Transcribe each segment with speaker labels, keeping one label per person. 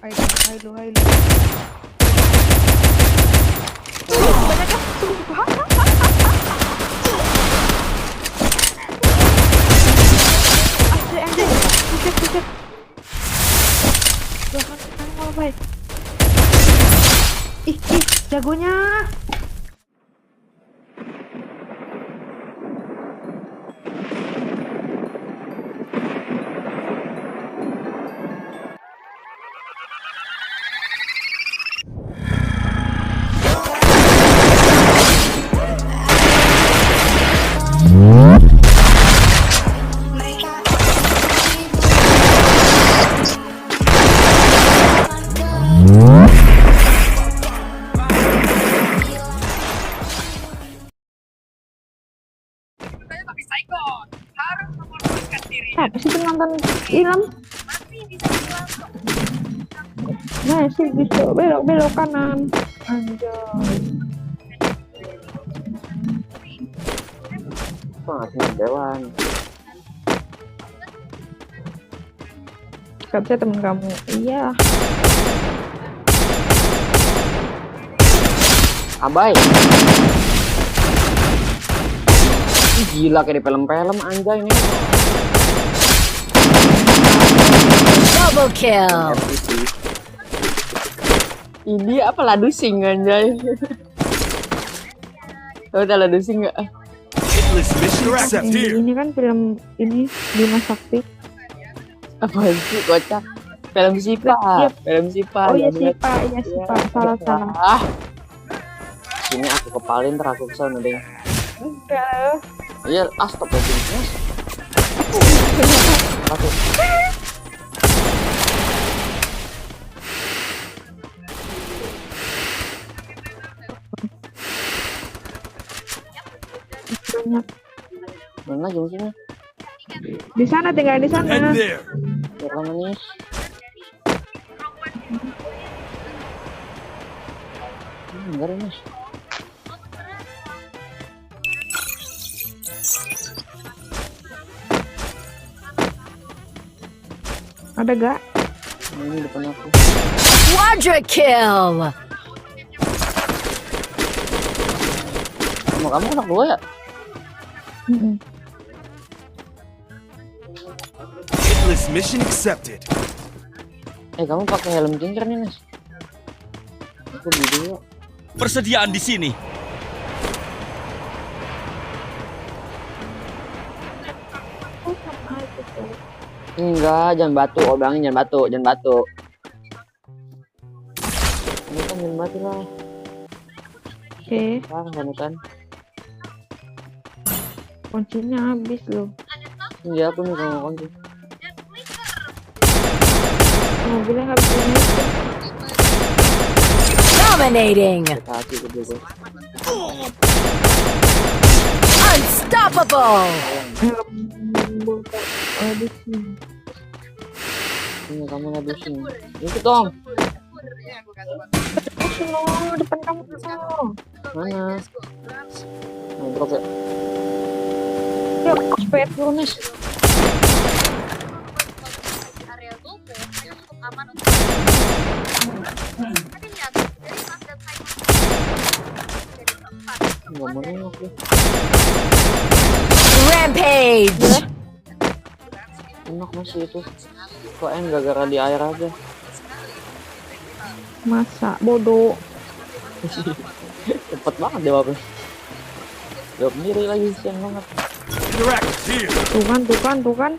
Speaker 1: Hai lu. Banyak kan? Anjir. Buset. Jangan mau baik. Ih, jagonya. Apa sih nonton film? Masih bisa belok kanan. Anjay.
Speaker 2: Ngasih dewan.
Speaker 1: Gak bisa temen kamu. Iya.
Speaker 2: Abai. Gila kayak di film-film anjay ini.
Speaker 3: Double kill.
Speaker 2: Ini apa ladusing anjay? Tahu tak ladusing enggak?
Speaker 1: Ini kan film ini Bima Sakti.
Speaker 2: Apa sih kocak? Film Sipa. Film Sipa.
Speaker 1: Oh iya Sipa, salah.
Speaker 2: Ah. Sini aku kepalin ntar aku kesana deh.
Speaker 1: Enggak.
Speaker 2: Iya, astagfirullah. Aku.
Speaker 1: Banyak.
Speaker 2: Mana jam sini?
Speaker 1: Di sana tinggal di sana.
Speaker 2: Ya manis. Enggak ada mas.
Speaker 1: Ada gak?
Speaker 2: Ini depan aku.
Speaker 3: Quadra kill.
Speaker 2: Kamu anak gua ya?
Speaker 4: Mission accepted.
Speaker 2: Kamu pakai helm tinker nih mas? Aku beli dulu.
Speaker 4: Persediaan di sini.
Speaker 2: Enggak, jangan batu. Oh, bilangin jangan batu. Ini kan jangan batu lah.
Speaker 1: Oke.
Speaker 2: Kan.
Speaker 1: Kuncinya habis loh.
Speaker 2: Iya, aku nih kalau kunci.
Speaker 1: Mobilnya nggak bisa nyusun.
Speaker 3: Dominating.
Speaker 2: Kaki ke dulu.
Speaker 3: Unstoppable.
Speaker 2: Ini kamu ngabisin. Ikut dong.
Speaker 1: Depan kamu tuh.
Speaker 2: Mana? Nah, drop ya.
Speaker 1: Yuk, spet dulu nih. Nggak mau nengok ya.
Speaker 3: Rampage.
Speaker 2: Enak masih itu. Kok gara-gara di air aja.
Speaker 1: Masa bodoh.
Speaker 2: Cepet banget jawabnya. Jawab sendiri lagi, sian banget.
Speaker 1: Tuh kan.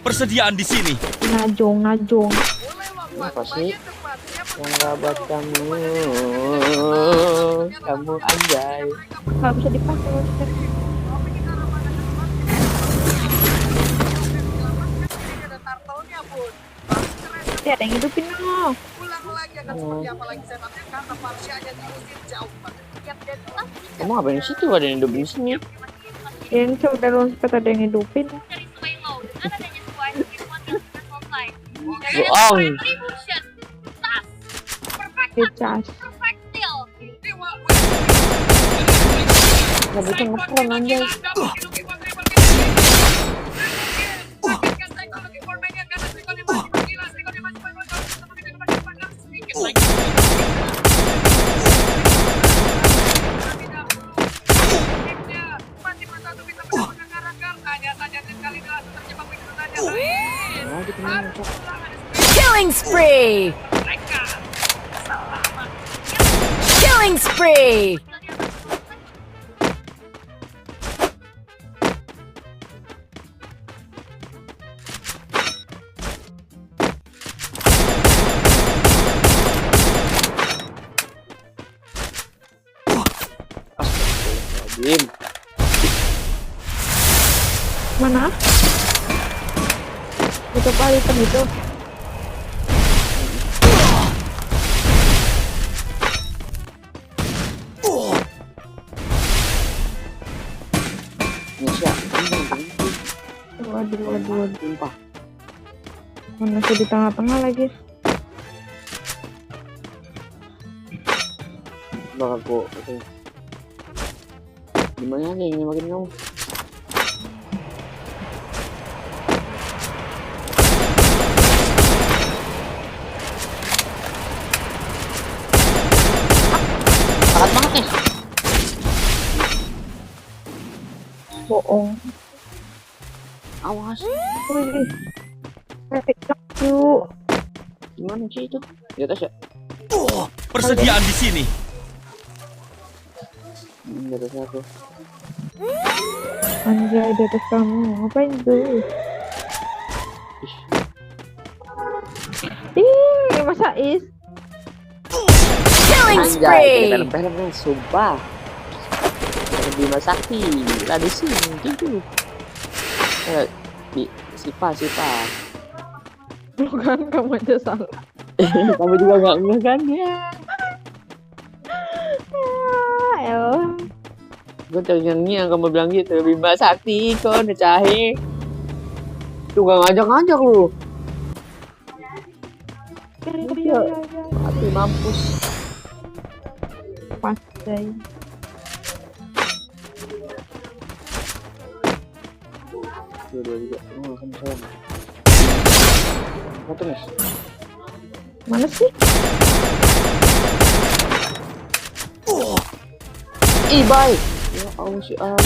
Speaker 3: Persediaan di sini.
Speaker 1: Najong.
Speaker 2: Apa sih? Yang gak buat kamu anjay.
Speaker 1: Nggak bisa dipakai. Ya, ada yang hidupin lo.
Speaker 2: Kamu ngapain di situ? Ada yang hidup di sini.
Speaker 1: Yang udah loncat ada yang hidupin.
Speaker 2: Bohong.
Speaker 1: Kecas.
Speaker 2: Gak bisa ngepron anjay. Lagi temen, Cok.
Speaker 3: Killing spree! Killing spree!
Speaker 2: Astagfirullahaladzim.
Speaker 1: Mana? Itu kali hitam itu.
Speaker 2: Nisha,
Speaker 1: Waduh.
Speaker 2: sumpah.
Speaker 1: Mana sih di tengah-tengah lagi.
Speaker 2: Bakal gua oke. Gimana nih ini makin kamu? Parat banget nih.
Speaker 1: Bohong.
Speaker 2: Awas.
Speaker 1: Wih. Efek yuk.
Speaker 2: Gimana sih itu? Di atas ya?
Speaker 4: Persediaan di sini.
Speaker 2: Di atas aku.
Speaker 1: Anjay, di atas kamu. Ngapain tuh? Ih, masa is?
Speaker 3: Killing
Speaker 2: Anjay,
Speaker 3: spree!
Speaker 2: film-film nih, sumpah. Bima Sakti, lah di sini gitu. Di Sipa.
Speaker 1: Bukan, kamu aja salah.
Speaker 2: Kamu juga nggak ngeh kan ya?
Speaker 1: Elah.
Speaker 2: Gue ternyanyi yang kamu bilang gitu, Bima Sakti kok necahe. Tuh gak ngajak-ngajak lu.
Speaker 1: Ya.
Speaker 2: Mati mampus.
Speaker 1: Pasti.
Speaker 2: Dua juga. Oh, kan saya. Satu nih.
Speaker 1: Mana sih?
Speaker 2: Ih, bye. Ya Allah si Allah.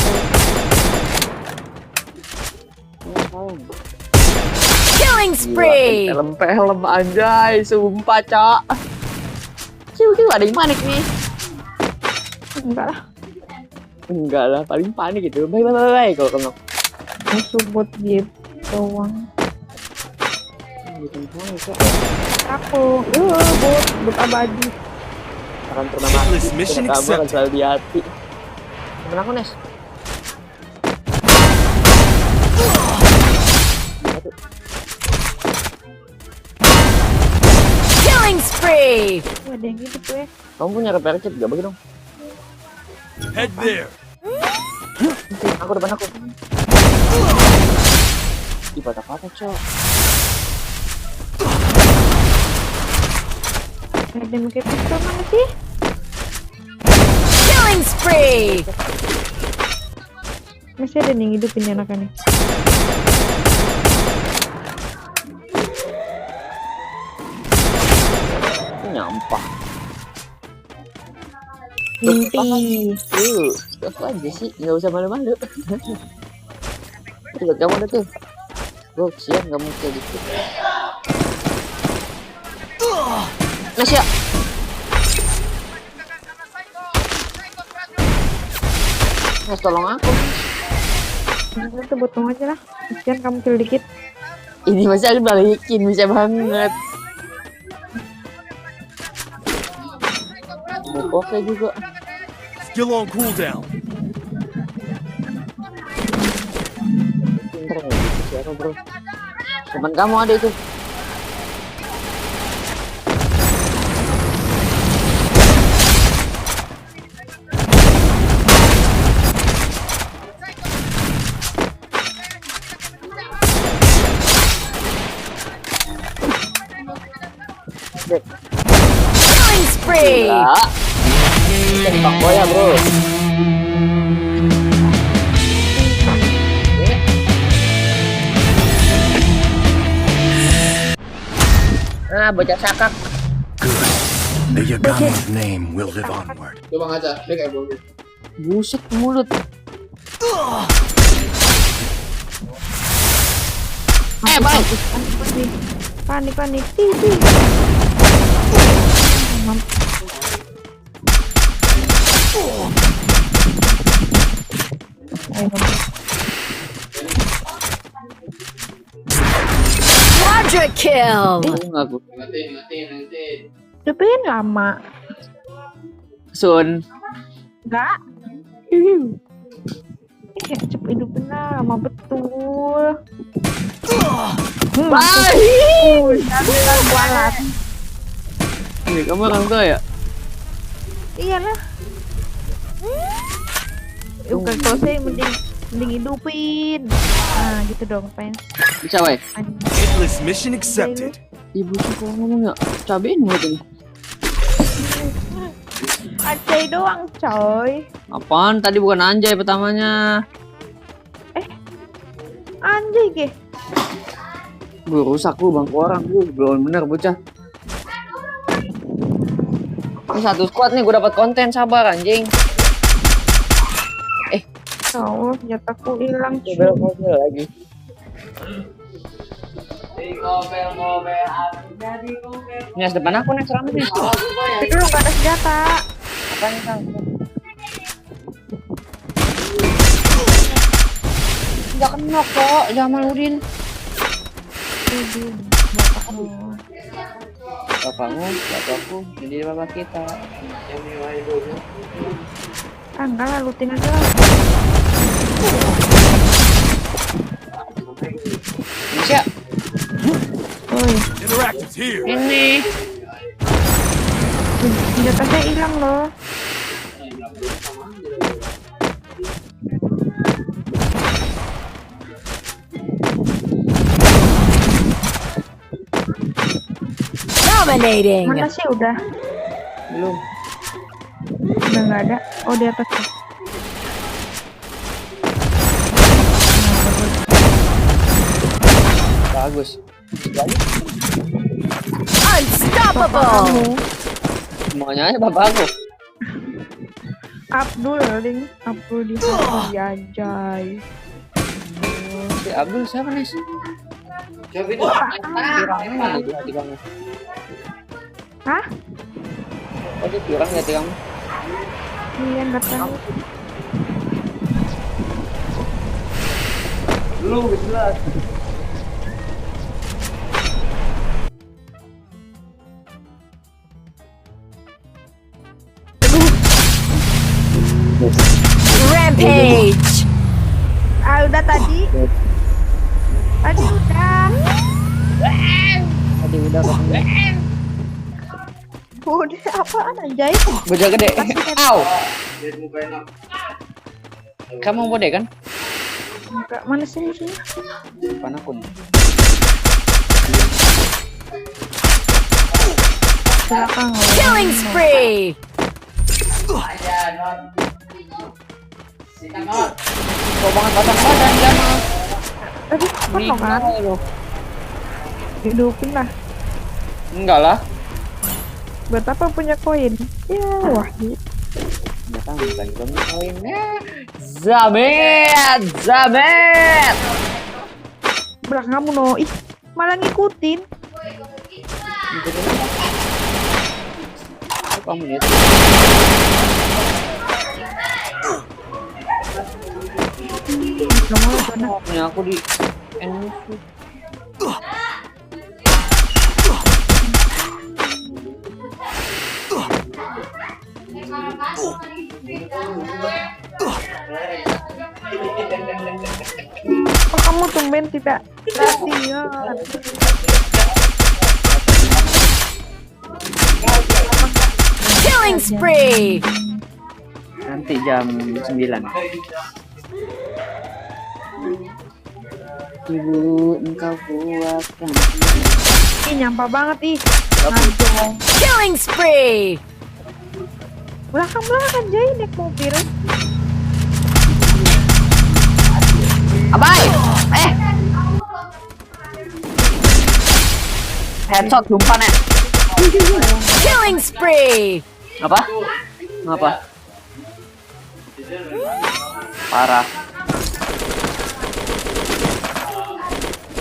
Speaker 3: Killing spree!
Speaker 2: Film anjay, sumpah, Cok. Ciu, ada yang panik nih.
Speaker 1: Enggak lah.
Speaker 2: Enggak lah, paling panik gitu. Bye kalau kena.
Speaker 1: Musuh buat gitu doang.
Speaker 2: Gitu doang, Cok.
Speaker 1: Aku, buat abadi.
Speaker 2: Akan pernah mati.
Speaker 4: List mission
Speaker 2: Kamu akan
Speaker 4: accepted.
Speaker 2: selalu di hati. Temen aku, Nes.
Speaker 3: Killing spree!
Speaker 1: Ada yang gitu tuh ya.
Speaker 2: Kamu punya repair kit gak? Bagi dong.
Speaker 4: Head there.
Speaker 2: Aku depan aku. Ih, patah-patah, Cok.
Speaker 1: Ada yang pakai pistol mana sih?
Speaker 3: Killing spree!
Speaker 1: Masih ada yang hidupin anak-anak.
Speaker 2: Itu nyampah.
Speaker 1: Mimpi.
Speaker 2: Apa aja sih? Nggak usah malu-malu. Tuh, kamu ada tuh. Gue siap nggak mau kayak gitu. Nes ya. Nes, tolong aku.
Speaker 1: Itu potong aja lah. Kasian kamu kill dikit.
Speaker 2: Ini masih aku balikin, bisa banget. Oke juga.
Speaker 4: Skill on cooldown.
Speaker 2: Pinter nggak gitu siapa bro? Teman kamu ada itu.
Speaker 3: Killing spree!
Speaker 2: Ya. Jadi Pak Boy ya bro. Bocah sakak.
Speaker 5: The Yagamo's name will live onward.
Speaker 2: Coba ngaca, dia kayak bolu. Buset mulut. Bang.
Speaker 1: Panik.
Speaker 3: Quadra kill.
Speaker 2: Aku.
Speaker 1: Depan lama.
Speaker 2: Sun.
Speaker 1: Enggak. Cepet hidupin lama betul. Jangan bualan.
Speaker 2: Ini kamu orang tua ya?
Speaker 1: Iyalah. Bukan selesai mending hidupin. Nah, gitu dong, fans.
Speaker 2: Bisa, weh.
Speaker 4: Hitless mission accepted.
Speaker 2: Ibu tuh kalau ngomong ya, cabein mulut ini.
Speaker 1: Anjay doang, coy.
Speaker 2: Apaan? Tadi bukan anjay pertamanya.
Speaker 1: Anjay, ge.
Speaker 2: Gue rusak lu bangku orang, gue belum bener bocah. Ini satu squad nih, gue dapat konten, sabar anjing.
Speaker 1: Oh, senjataku hilang.
Speaker 2: Ngobel lagi. Nih, depan aku nih seram nih.
Speaker 1: Tapi dulu nggak ada senjata.
Speaker 2: Apa nih, Kang? Nggak kena kok, Jamaluddin. Bapakku, jadi bapak kita. Yang nilai dulu.
Speaker 1: Enggak lah, looting aja lah.
Speaker 2: Bisa.
Speaker 1: Oi,
Speaker 4: Interactive's here.
Speaker 2: Ini.
Speaker 1: senjata saya hilang loh.
Speaker 3: Dominating.
Speaker 1: Mana sih udah?
Speaker 2: Belum.
Speaker 1: Udah nggak ada. Oh, di atas tuh.
Speaker 2: Bagus.
Speaker 3: Unstoppable.
Speaker 2: Semuanya aja bapak aku.
Speaker 1: Abdul di sana Jai.
Speaker 2: Si Abdul siapa nih? Coba itu. Pirangnya di hati kamu.
Speaker 1: Hah?
Speaker 2: Oh, dia pirang di hati kamu.
Speaker 1: Iya, nggak tahu.
Speaker 2: Lu jelas.
Speaker 3: Rampage.
Speaker 1: Udah tadi. Tadi udah.
Speaker 2: Tadi udah ketemu.
Speaker 1: Udah apaan anjay?
Speaker 2: Bocah gede. Au. Kamu bode kan?
Speaker 1: Enggak, mana sih musuhnya?
Speaker 2: Depan aku nih.
Speaker 1: Belakang.
Speaker 3: Killing spree.
Speaker 2: Kau banget batang badan kan?
Speaker 1: Tadi potong kan? Hidupin lah.
Speaker 2: Enggak lah.
Speaker 1: Buat apa punya koin? Ya, wah.
Speaker 2: Datang bukan koinnya. Zabet.
Speaker 1: Belakang kamu no. Ih, malah ngikutin.
Speaker 2: Kamu lihat.
Speaker 1: Kamu sana.
Speaker 2: Punya aku di NF.
Speaker 1: Oh, kamu tumben tidak latihan.
Speaker 3: Killing spree.
Speaker 2: Nanti jam 9. Ibu, engkau kuatkan.
Speaker 1: Ih, nyampah banget ih. Ngajong.
Speaker 3: Killing spree.
Speaker 1: Belakang Jay naik mobil.
Speaker 2: Abai. Headshot umpan ya.
Speaker 3: Killing Killing spree.
Speaker 2: Apa? Ngapa? Parah.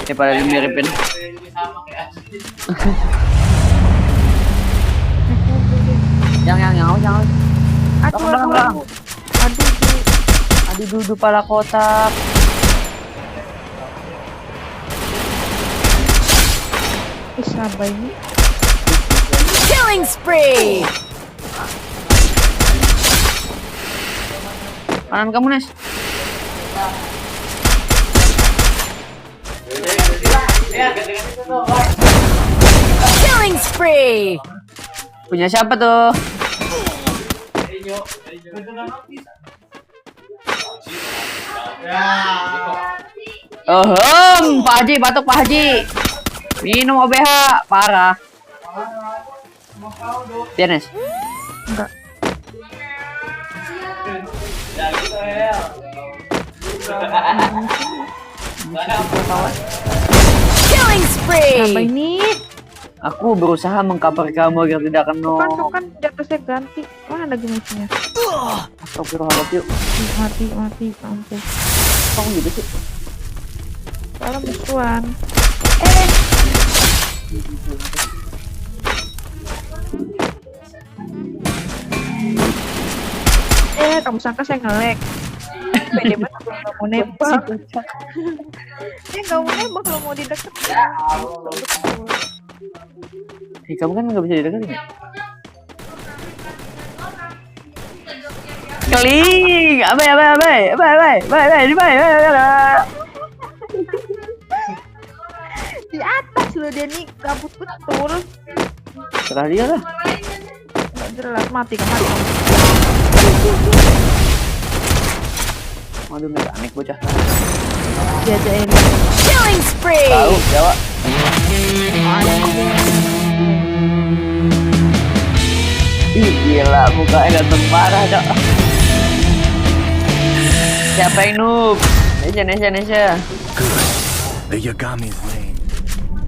Speaker 2: Pada dimiripin. Yang.
Speaker 1: Aduh.
Speaker 2: Aduh, duduk pala kotak.
Speaker 1: Siapa ini?
Speaker 3: Killing spree.
Speaker 2: Kanan kamu, Nes.
Speaker 3: Killing spree.
Speaker 2: Punya siapa tuh? Pak Haji, batuk Pak Haji. Minum OBH, parah. Biar, Nes.
Speaker 1: Enggak.
Speaker 3: Killing
Speaker 1: Siapa
Speaker 3: spree.
Speaker 1: ini?
Speaker 2: Aku berusaha mengcover kamu agar tidak kena.
Speaker 1: Tuh kan jatuhnya ganti. Mana lagi musuhnya?
Speaker 2: Astagfirullahaladzim.
Speaker 1: Mati, ampun.
Speaker 2: Kok gitu sih?
Speaker 1: Kalau musuhan. Kamu sangka saya nge-lag. Pede banget kalau nggak mau nembak. Nggak mau nembak kalau mau dideketin.
Speaker 2: Kamu kan nggak bisa dideketin ya? Keling, abai,
Speaker 1: Di atas loh dia nih, gabut betul.
Speaker 2: serah dia lah.
Speaker 1: Nggak jelas, mati kan mati.
Speaker 2: Waduh, mekanik bocah.
Speaker 1: Diajain.
Speaker 3: Killing spree.
Speaker 2: Tahu, Jawa. Ih, gila, mukanya ganteng parah, Cok. Siapa yang noob? Nesha.
Speaker 5: The Yagami's name.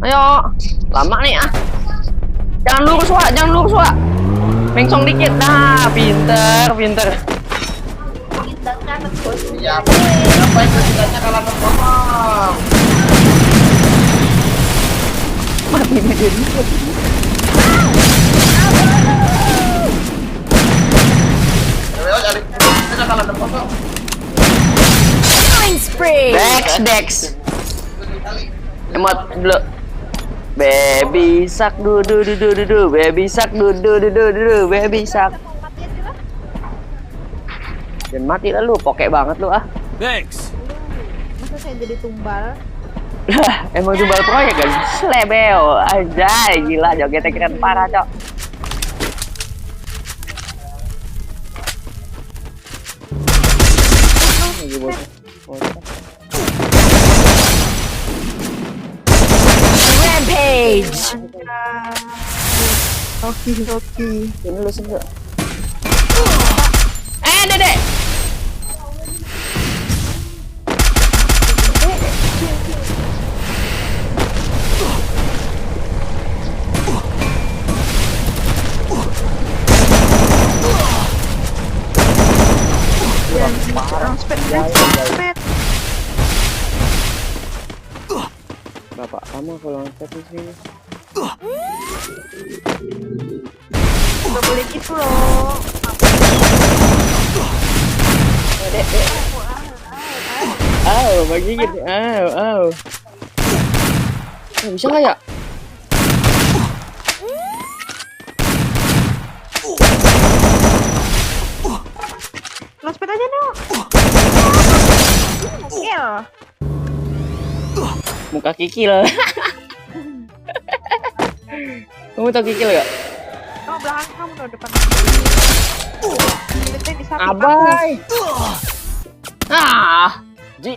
Speaker 2: Ayo, lama nih ah. Jangan lurus, Wak. Mengsong dikit. Nah, pinter. Iya, apa itu ceritanya kalau ngomong? Mati nih jadi.
Speaker 3: Killing spree.
Speaker 2: Dex. Emot dulu. Baby sak du baby sak du baby sak. Dan mati lah lu, pokek banget lu ah.
Speaker 4: Thanks.
Speaker 1: Masa saya jadi tumbal?
Speaker 2: Emang tumbal proyek kan? Slebel, aja gila jogetnya keren parah, Cok.
Speaker 3: Rampage.
Speaker 1: Hoki.
Speaker 2: Ini lu sendiri. Dedek.
Speaker 1: Spet.
Speaker 2: Bapak kamu kalau ngepet di sini.
Speaker 1: Gak boleh gitu loh.
Speaker 2: Dek. Bagi gitu. Bisa nggak ya?
Speaker 1: Lo spet aja dong. Kill.
Speaker 2: Muka kikil. Kamu tau kikil gak?
Speaker 1: Kamu belakang kamu udah depan. Kita di samping aku.
Speaker 2: Abai. Ji.